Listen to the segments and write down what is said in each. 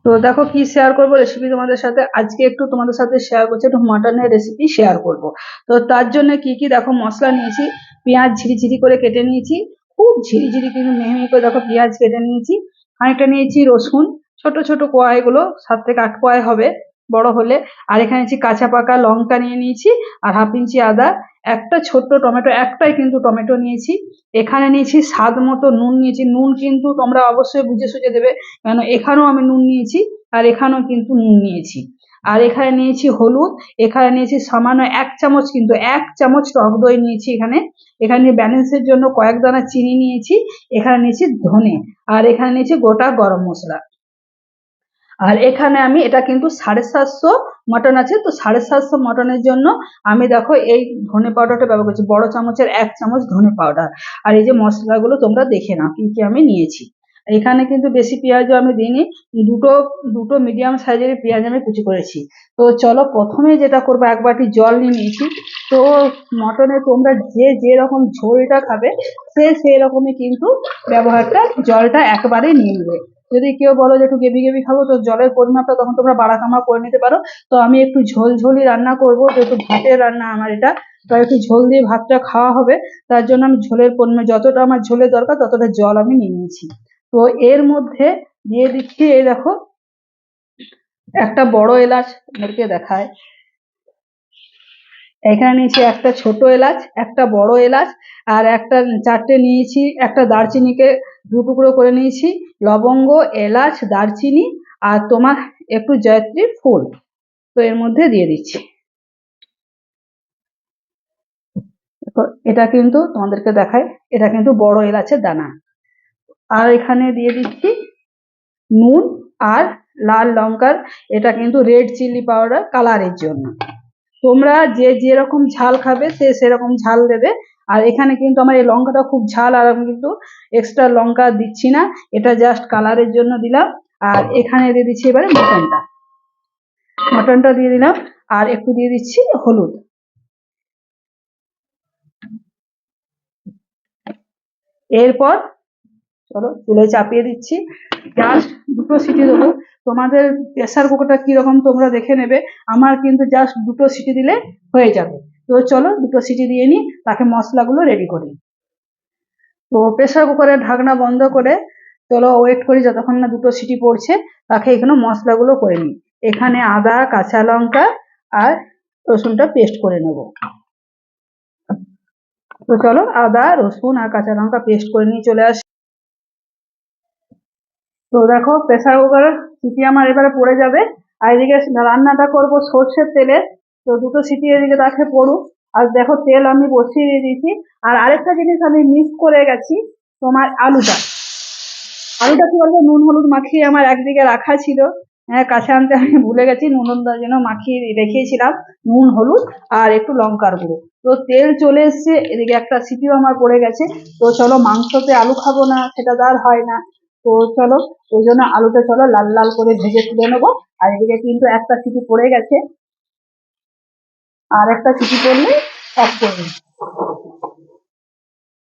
তো দেখো কি শেয়ার করবো রেসিপি তোমাদের সাথে, আজকে একটু তোমাদের সাথে শেয়ার করছি, একটু মাটনের রেসিপি শেয়ার করব। তো তার জন্য কি কি দেখো মশলা নিয়েছি। পেঁয়াজ ঝিরিঝিরি করে কেটে নিয়েছি, খুব ঝিরিঝিরি কিন্তু মিহি মিহি করে দেখো পেঁয়াজ কেটে নিয়েছি। খানিকটা নিয়েছি রসুন, ছোট ছোট কোয়া, এগুলো 7 থেকে 8 কোয়া হবে বড় হলে। আর এখানে নিয়েছি কাঁচা পাকা লঙ্কা নিয়ে নিয়েছি, আর হাফ ইঞ্চি আদা, একটা ছোট্ট টমেটো, একটাই কিন্তু টমেটো নিয়েছি। এখানে নিয়েছি স্বাদ মতো নুন নিয়েছি, নুন কিন্তু তোমরা অবশ্যই বুঝে সুঝে দেবে, কেন এখানেও আমি নুন নিয়েছি আর এখানেও কিন্তু নুন নিয়েছি। আর এখানে নিয়েছি হলুদ, এখানে নিয়েছি সামান্য 1 চামচ, কিন্তু 1 চামচ টক দই নিয়েছি এখানে। এখানে ব্যালেন্সের জন্য কয়েক দানা চিনি নিয়েছি। এখানে নিয়েছি ধনে, আর এখানে নিয়েছি গোটা গরম মশলা। আর এখানে আমি, এটা কিন্তু 750 মটন আছে, তো 750 মটনের জন্য আমি দেখো এই ধনে পাউডারটা ব্যবহার করছি, বড় চামচের 1 চামচ ধনে পাউডার। আর এই যে মশলাগুলো তোমরা দেখে নাও কি কি আমি নিয়েছি। এখানে কিন্তু বেশি পেঁয়াজও আমি দিইনি, দুটো দুটো মিডিয়াম সাইজের পেঁয়াজ আমি কুচি করেছি। তো চলো প্রথমে যেটা করবো, 1 বাটি জল নিয়ে নিয়েছি। তো মটনে তোমরা যে যেরকম ঝোলটা খাবে সে সেই রকমই কিন্তু ব্যবহারটা, জলটা একবারে নিয়ে নেবে। যদি কেউ বলো যে একটু গ্রেভি গ্রেভি খাবো, তো জলের পরিমাপটা তখন তোমরা বাড়া কামা করে নিতে পারো। তো আমি একটু ঝোল ঝোলই রান্না করবো, যেহেতু ভাতের রান্না আমার এটা, তো একটু ঝোল দিয়ে ভাতটা খাওয়া হবে। তার জন্য আমি ঝোলের পরিমাণ, যতটা আমার ঝোলের দরকার ততটা জল আমি নিয়ে নিয়েছি। তো এর মধ্যে দিয়ে দিচ্ছি, এই দেখো একটা বড় এলাচ, আপনাদেরকে দেখায়, এখানে নিয়েছি একটা ছোট এলাচ, একটা বড় এলাচ, আর একটা 4টে নিয়েছি, একটা দারচিনিকে 2 টুকরো করে নিয়েছি, লবঙ্গ, এলাচ, দারচিনি, আর তোমার একটু জয়ত্রী ফুল। তো এর মধ্যে দিয়ে দিচ্ছি। এটা কিন্তু তোমাদেরকে দেখায়, এটা কিন্তু বড় এলাচের দানা। আর এখানে দিয়ে দিচ্ছি নুন আর লাল লঙ্কার, এটা কিন্তু রেড চিলি পাউডার কালারের জন্য। তোমরা যে যেরকম ঝাল খাবে সে সেরকম ঝাল দেবে। আর এখানে কিন্তু আমার এই লঙ্কাটা খুব ঝাল, আর আমি কিন্তু এক্সট্রা লঙ্কা দিচ্ছি না, এটা জাস্ট কালারের জন্য দিলাম। আর এখানে দিয়ে দিচ্ছি এবারে মটনটা, মটনটা দিয়ে দিলাম, আর একটু দিয়ে দিচ্ছি হলুদ। এরপর চলো চুলে চাপিয়ে দিচ্ছি, জাস্ট 2টো সিটি দেবো। তোমাদের প্রেসার কুকারটা কিরকম তোমরা দেখে নেবে, আমার কিন্তু জাস্ট 2টো সিটি দিলে হয়ে যাবে। তো চলো 2টো সিটি দিয়ে নিই, তাকে মশলাগুলো রেডি করি। তো প্রেসার কুকারের ঢাকনা বন্ধ করে চলো ওয়েট করি যতক্ষণ না 2টো সিটি পড়ছে, তাকে এখানে মশলাগুলো করে নিই। এখানে আদা, কাঁচা লঙ্কা আর রসুনটা পেস্ট করে নেব। তো চলো আদা, রসুন আর কাঁচা লঙ্কা পেস্ট করে নিয়ে চলে আসি। তো দেখো প্রেসার কুকার সিটি আমার এবারে পড়ে যাবে, আর এদিকে রান্নাটা করব সর্ষের তেলে। তো 2টো সিটি এদিকে তাকে পড়ুক। আর দেখো তেল আমি বসিয়ে দিয়ে দিয়েছি। আর আরেকটা জিনিস আমি মিস করে গেছি, তোমার আলুটা, আলুটা কি বলতো নুন হলুদ মাখিয়ে আমার একদিকে রাখা ছিল। হ্যাঁ, কাছে আনতে আমি ভুলে গেছি, নুন হলুদের জন্য মাখিয়ে রেখেছিলাম, নুন হলুদ আর একটু লঙ্কার গুঁড়ো। তো তেল চলে এসছে, এদিকে একটা সিটিও আমার পড়ে গেছে। তো চলো মাংসতে আলু খাবো না সেটা তো আর হয় না। তো চলো ওই জন্য আলুটা চলো লাল লাল করে ভেজে তুলে নেবো। আর এদিকে কিন্তু একটা সিটি পড়ে গেছে, আর একটা সিটি পড়লে অফ করে দিই।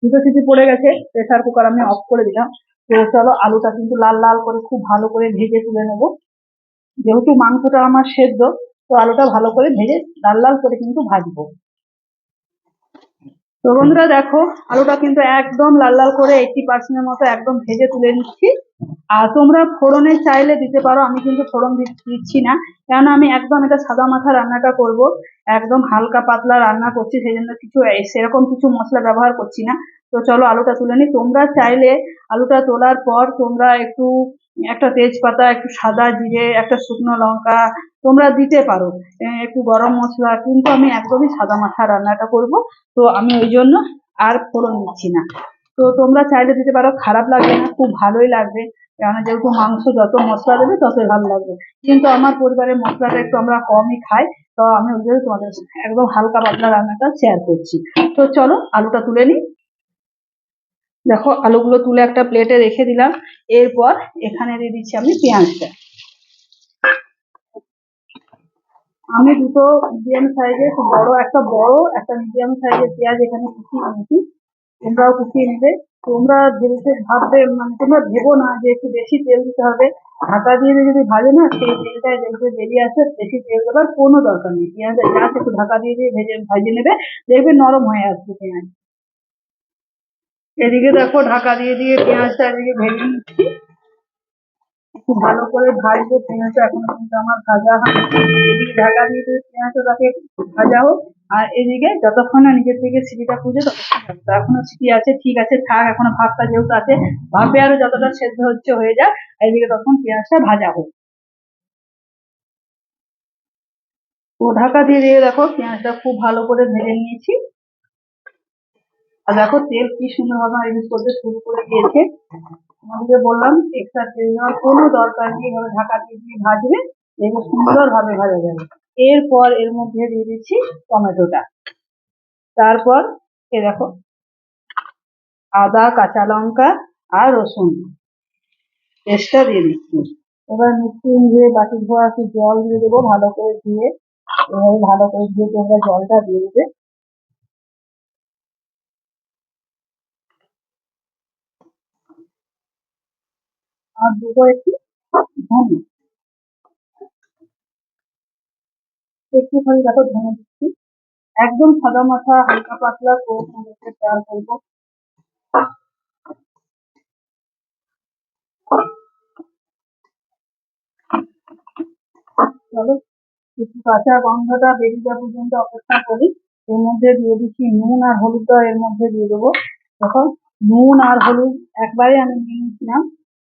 2টো সিটি পড়ে গেছে, প্রেসার কুকার আমি অফ করে দিলাম। তো চলো আলুটা কিন্তু লাল লাল করে খুব ভালো করে ভেজে তুলে নেবো। যেহেতু মাংসটা আমার সেদ্ধ, তো আলুটা ভালো করে ভেজে লাল লাল করে কিন্তু ভাজবো। তো বন্ধুরা দেখো আলুটা কিন্তু একদম লাল লাল করে 80% মতো একদম ভেজে তুলে নিচ্ছি। আর তোমরা ফোড়নে চাইলে দিতে পারো, আমি কিন্তু ফোড়ন দিচ্ছি না, কেন আমি একদম এটা সাদা মাথা রান্নাটা করব, একদম হালকা পাতলা রান্না করছি, সেই জন্য কিছু সেরকম কিছু মশলা ব্যবহার করছি না। তো চলো আলুটা তুলে নিই। তোমরা চাইলে আলুটা তোলার পর তোমরা একটু একটা তেজপাতা, একটু সাদা জিরে, একটা শুকনো লঙ্কা তোমরা দিতে পারো, একটু গরম মশলা, কিন্তু আমি একদমই সাদা মাথা রান্নাটা করব। তো আমি ওই জন্য আর ফোড়ন দিচ্ছি না। তো তোমরা চাইলে দিতে পারো, খারাপ লাগবে না, খুব ভালোই লাগবে, কেন যেহেতু মাংস যত মশলা দেবে ততই ভালো লাগবে। কিন্তু আমার পরিবারের মশলাটা একটু আমরা কমই খাই, তো আমি ওই জন্য তোমাদের একদম হালকা পাতলা রান্নাটা শেয়ার করছি। তো চলো আলুটা তুলে নিই। দেখো আলুগুলো তুলে একটা প্লেটে রেখে দিলাম। এরপর এখানে দিয়ে দিচ্ছি আমি পেঁয়াজটা। আমি 2টো মিডিয়াম সাইজের বড় একটা মিডিয়াম সাইজের পেঁয়াজ এখানে কুচিয়ে নিয়েছি। তোমরাও কুচিয়ে নেবে। তোমরা যেহেতু ভাববে, মানে তোমরা ভেবো না যে একটু বেশি তেল দিতে হবে। ঢাকা দিয়ে যদি ভাজো না, সেই তেলটাই দেখবে বেরিয়ে আসে। বেশি তেল দেওয়ার কোনো দরকার নেই। পেঁয়াজের জাস্ট একটু ঢাকা দিয়ে ভেজে নেবে, দেখবে নরম হয়ে আসবে পেঁয়াজ। এদিকে দেখো ঢাকা দিয়ে পেঁয়াজটা এদিকে ভেজে নিচ্ছি। খুব ভালো করে ভাজবো পেঁয়াজটা, এখনো কিন্তু আমার ভাজা হয়নি। এদিকে ঢাকা দিয়ে পেঁয়াজটাকে ভাজা হোক, আর এদিকে যতক্ষণ না নিজের থেকে সিটিটা খুঁজে ততক্ষণ থাকবে। তো এখনো সিটি আছে, ঠিক আছে থাক, এখনো ভাতটা যেহেতু আছে, ভাপে আরো যতটা সেদ্ধ হচ্ছে হয়ে যাক। আর এদিকে তখন পেঁয়াজটা ভাজা হোক। তো ঢাকা দিয়ে দেখো পেঁয়াজটা খুব ভালো করে ভেজে নিয়েছি। আর দেখো তেল কি সুন্দর ভাবে রিলিজ করতে শুরু করে দিয়েছে। তোমাদেরকে বললাম এক্সট্রা তেল দেওয়ার কোনো দরকার নেই, এভাবে ঢাকা দিয়ে ভাজবে, দেখবে সুন্দর ভাবে ভাজা যাবে। এরপর এর মধ্যে দিয়ে দিচ্ছি টমেটোটা। তারপর এ দেখো আদা, কাঁচা লঙ্কা আর রসুন পেস্টটা দিয়ে দিচ্ছি। এবার মিক্সি দিয়ে বাটি ধোয়া একটু জল দিয়ে দেবো, ভালো করে ধুয়ে, এভাবে ভালো করে ধুয়ে তোমরা জলটা দিয়ে দেবে। আর দেবো একটু ধনে, একটুখানি দেখো ধনে দিচ্ছি। একদম সাদা মাথা হালকা পাতলা করে তোমাদেরকে শেয়ার করবো। চলো একটু কাঁচা গন্ধটা বেরিয়ে যাওয়া পর্যন্ত অপেক্ষা করি। এর মধ্যে দিয়ে দিচ্ছি নুন আর হলুদটা এর মধ্যে দিয়ে দেবো। দেখো নুন আর হলুদ একবারে আমি নিয়ে নিয়েছিলাম,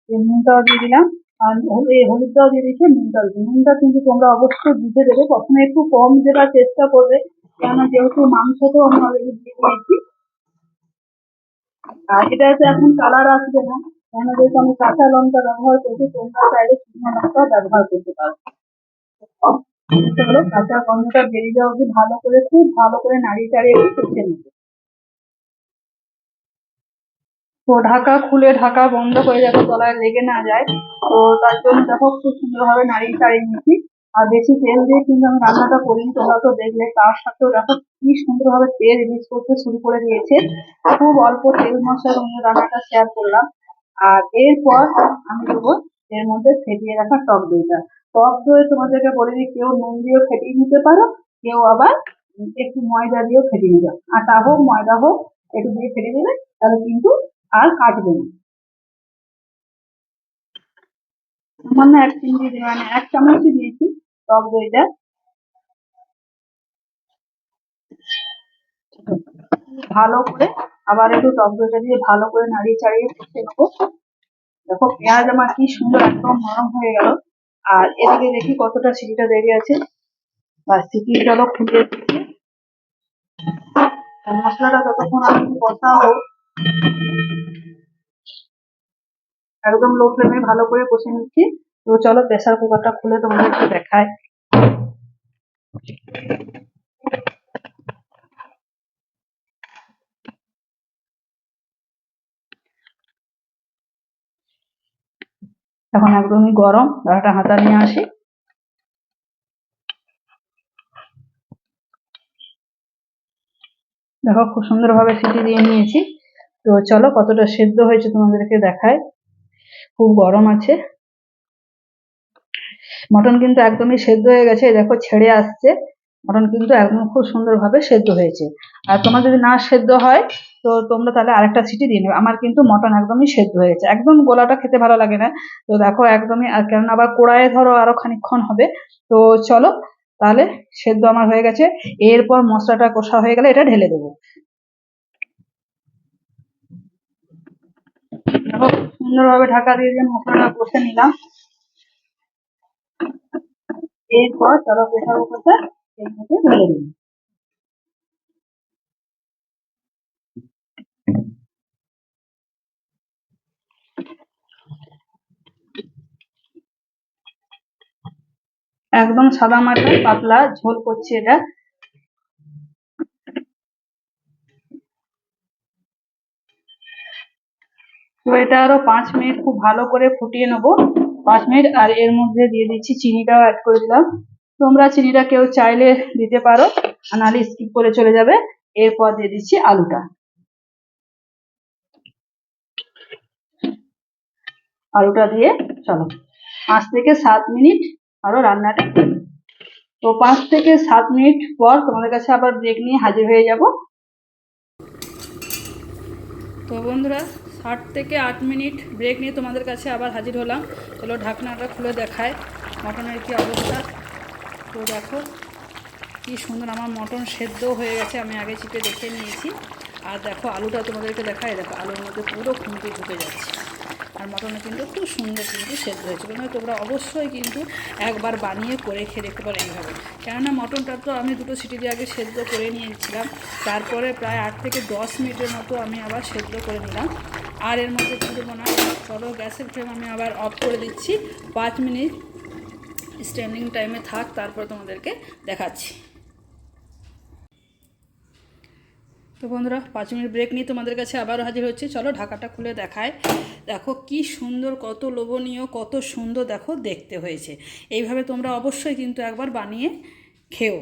এই নুনটাও দিয়ে দিলাম। আর এই হলুদটাও দিয়ে দিচ্ছি, নুনটাও দিচ্ছি। নুনটা কিন্তু তোমরা অবশ্যই দিতে দেবে, প্রথমে একটু কম দেওয়ার চেষ্টা করবে, কেননা যেহেতু মাংস তো আমি অলরেডি দিয়ে দিয়েছি। আর এটাতে এখন কালার আসবে না, কেন যেহেতু আমি কাঁচা লঙ্কা ব্যবহার করছি, তোমরা চাইলে শুকনো লঙ্কা ব্যবহার করতে পারো। চলো কাঁচা গন্ধটা বেরিয়ে যাওয়া অবধি ভালো করে, খুব ভালো করে নাড়িয়ে চাড়িয়ে একটু কষে নেবে। তো ঢাকা খুলে ঢাকা বন্ধ করে যাতে তলায় লেগে না যায়, তো তার জন্য দেখো খুব সুন্দরভাবে নাড়িয়ে চাড়িয়ে নিচ্ছি। আর বেশি তেল দিয়ে কিন্তু আমি রান্নাটা করিনি, তোমরা তো দেখলে। তার সাথেও দেখো কি সুন্দরভাবে তেল রিলিজ করতে শুরু করে দিয়েছে। খুব অল্প তেল মশলা তোমাদের রান্নাটা শেয়ার করলাম। আর এরপর আমি দেবো এর মধ্যে ফেটিয়ে রাখা টক দইটা। টক দই তোমাদেরকে বলে দিই, কেউ নুন দিয়েও ফেটিয়ে নিতে পারো, কেউ আবার একটু ময়দা দিয়েও ফেটিয়ে নিতে পারো। আটা হোক ময়দা হোক, একটু দিয়ে ফেটিয়ে দেবে, তাহলে কিন্তু আর কাটবে না। সামান্য এক চিমটি মানে এক চামচই দিয়েছি টক দইটা। ভালো করে আবার একটু টক দইটা দিয়ে ভালো করে নাড়িয়ে চাড়িয়ে কষে নেবো। দেখো পেঁয়াজ আমার কি সুন্দর একদম নরম হয়ে গেল। আর এদিকে দেখি কতটা সিটিটা দেরি আছে, বা সিটি গেল খুলে দিচ্ছি। মশলাটা যতক্ষণ আমি একটু কষাবো, একদম লো ফ্লেমে ভালো করে কষে নিচ্ছি। তো চলো প্রেসার কুকারটা খুলে তোমাদের একটু দেখায়। এখন একদমই গরম, একটা হাতা নিয়ে আসি। দেখো খুব সুন্দরভাবে সিটি দিয়ে নিয়েছি। তো চলো কতটা সেদ্ধ হয়েছে তোমাদেরকে দেখায়। খুব গরম আছে। মটন কিন্তু একদমই সেদ্ধ হয়ে গেছে, এই দেখো ছেড়ে আসছে। মটন কিন্তু একদম খুব সুন্দরভাবে সেদ্ধ হয়েছে। আর তোমার যদি না সেদ্ধ হয়, তো তোমরা তাহলে আরেকটা সিটি দিয়ে নেবে। আমার কিন্তু মটন একদমই সেদ্ধ হয়েছে, একদম গোলাটা খেতে ভালো লাগে না। তো দেখো একদমই, আর কেন আবার কড়াইয়ে ধরো আরো খানিকক্ষণ হবে। তো চলো তাহলে সেদ্ধ আমার হয়ে গেছে। এরপর মশলাটা কষা হয়ে গেলে এটা ঢেলে দেবো। দেখো সুন্দরভাবে ঢাকা দিয়ে মশলাটা কষে নিলাম। এরপর চলো প্রেসার কুকারটা এর মধ্যে ঢেলে দিই। একদম সাদা মাটা পাতলা ঝোল করছি এটা। তো এটা আরো 5 মিনিট খুব ভালো করে ফুটিয়ে নেবো, 5 মিনিট। আর এর মধ্যে দিয়ে দিচ্ছি চিনিটাও অ্যাড করে দিলাম। তোমরা চিনিটা কেউ চাইলে দিতে পারো, আর নাহলে স্কিপ করে চলে যাবে। এরপর দিয়ে দিচ্ছি আলুটা। আলুটা দিয়ে চলো 5 থেকে 7 মিনিট আরো রান্নাটা করি। তো 5 থেকে 7 মিনিট পর তোমাদের কাছে আবার ব্রেক নিয়ে হাজির হয়ে যাব। তো বন্ধুরা 7 থেকে 8 মিনিট ব্রেক নিয়ে তোমাদের কাছে আবার হাজির হলাম। চলো ঢাকনাটা খুলে দেখায় মটনের কি অবস্থা। তো দেখো কি সুন্দর আমার মটন সেদ্ধ হয়ে গেছে, আমি আগে চিপে দেখে নিয়েছি। আর দেখো আলুটা তোমাদেরকে দেখায়, দেখো আলুর মধ্যে পুরো খুঁটি ঢুকে যাচ্ছে। আর মটনে কিন্তু খুব সুন্দর কিন্তু সেদ্ধ হয়েছে। মানে তোমরা অবশ্যই কিন্তু একবার বানিয়ে করে খেয়ে দেখতে পারো এইভাবে। কেননা মটনটা তো আমি 2টো সিটি দিয়ে আগে সেদ্ধ করে নিয়েছিলাম, তারপরে প্রায় 8 থেকে 10 মিনিটের মতো আমি আবার সেদ্ধ করে নিলাম। আর এর মধ্যে কি দেবো না, চলো গ্যাসের ফ্লেম আমি আবার অফ করে দিচ্ছি। 5 মিনিট স্ট্যান্ডিং টাইমে থাক, তারপর তোমাদেরকে দেখাচ্ছি। তো বন্ধুরা 5 মিনিট ব্রেক নিয়ে তোমাদের কাছে আবারও হাজির হচ্ছে। চলো ঢাকাটা খুলে দেখায়। দেখো কি সুন্দর, কত লোভনীয়, কত সুন্দর দেখো দেখতে হয়েছে। এইভাবে তোমরা অবশ্যই কিন্তু একবার বানিয়ে খেও।